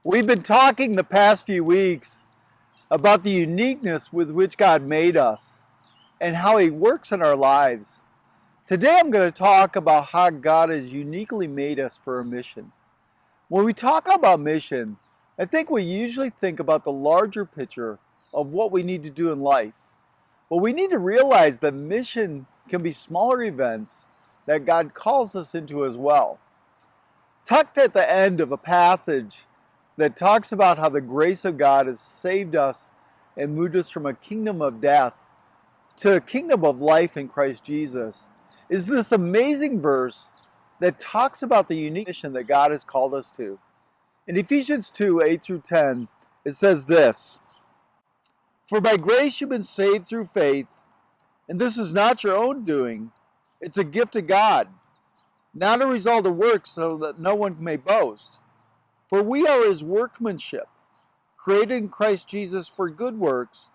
We've been talking the past few weeks about the uniqueness with which God made us and how He works in our lives. Today I'm going to talk about how God has uniquely made us for a mission. When we talk about mission, I think we usually think about the larger picture of what we need to do in life. But we need to realize that mission can be smaller events that God calls us into as well. Tucked at the end of a passage that talks about how the grace of God has saved us and moved us from a kingdom of death to a kingdom of life in Christ Jesus is this amazing verse that talks about the unique mission that God has called us to. In Ephesians 2, 8 through 10, it says this: "For by grace you've been saved through faith, and this is not your own doing, it's a gift of God, not a result of works, so that no one may boast. For we are His workmanship, created in Christ Jesus for good works,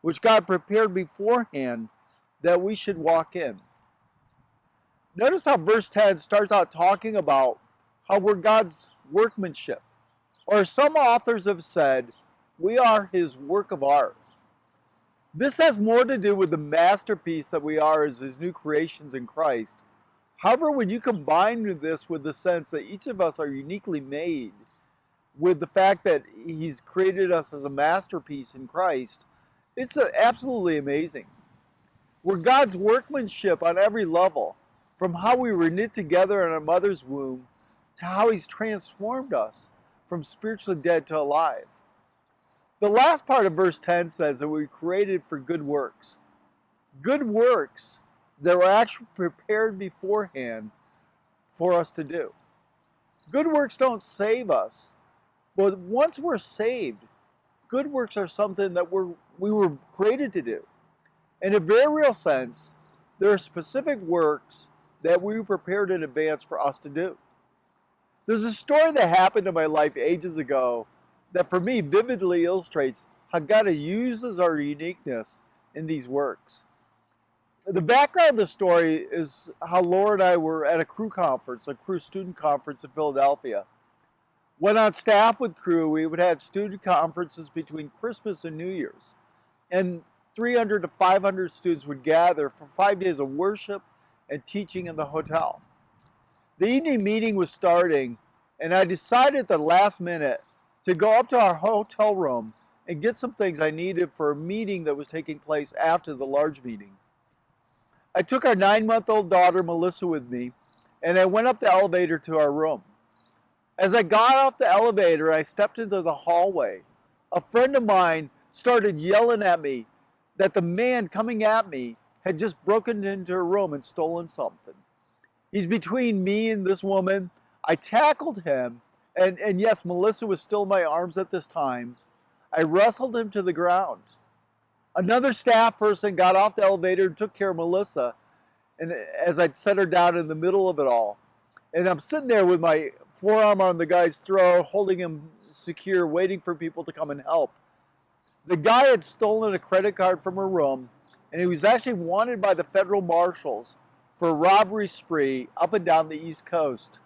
which God prepared beforehand that we should walk in." Notice how verse 10 starts out talking about how we're God's workmanship. Or some authors have said, we are His work of art. This has more to do with the masterpiece that we are as His new creations in Christ. However, when you combine this with the sense that each of us are uniquely made, with the fact that He's created us as a masterpiece in Christ, it's absolutely amazing. We're God's workmanship on every level, from how we were knit together in our mother's womb to how He's transformed us from spiritually dead to alive. The last part of verse 10 says that we're created for good works. Good works that were actually prepared beforehand for us to do. Good works don't save us, but once we're saved, good works are something that we were created to do. In a very real sense, there are specific works that we were prepared in advance for us to do. There's a story that happened in my life ages ago that for me vividly illustrates how God uses our uniqueness in these works. The background of the story is how Laura and I were at a Cru conference, a Cru student conference in Philadelphia. When on staff with Cru, we would have student conferences between Christmas and New Year's. And 300 to 500 students would gather for 5 days of worship and teaching in the hotel. The evening meeting was starting, and I decided at the last minute to go up to our hotel room and get some things I needed for a meeting that was taking place after the large meeting. I took our 9-month-old daughter, Melissa, with me, and I went up the elevator to our room. As I got off the elevator, I stepped into the hallway. A friend of mine started yelling at me that the man coming at me had just broken into her room and stolen something. He's between me and this woman. I tackled him, and yes, Melissa was still in my arms at this time. I wrestled him to the ground. Another staff person got off the elevator and took care of Melissa, and as I set her down in the middle of it all. And I'm sitting there with my forearm on the guy's throat, holding him secure, waiting for people to come and help. The guy had stolen a credit card from her room, and he was actually wanted by the federal marshals for a robbery spree up and down the East Coast.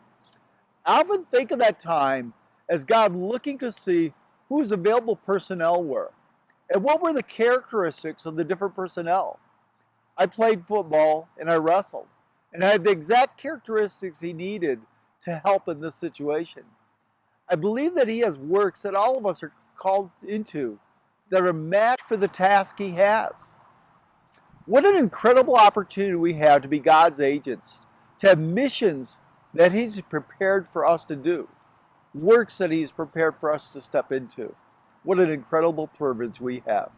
I often think of that time as God looking to see whose available personnel were, and what were the characteristics of the different personnel. I played football and I wrestled, and I had the exact characteristics He needed to help in this situation. I believe that He has works that all of us are called into that are matched for the task He has. What an incredible opportunity we have to be God's agents, to have missions that He's prepared for us to do, works that He's prepared for us to step into. What an incredible privilege we have.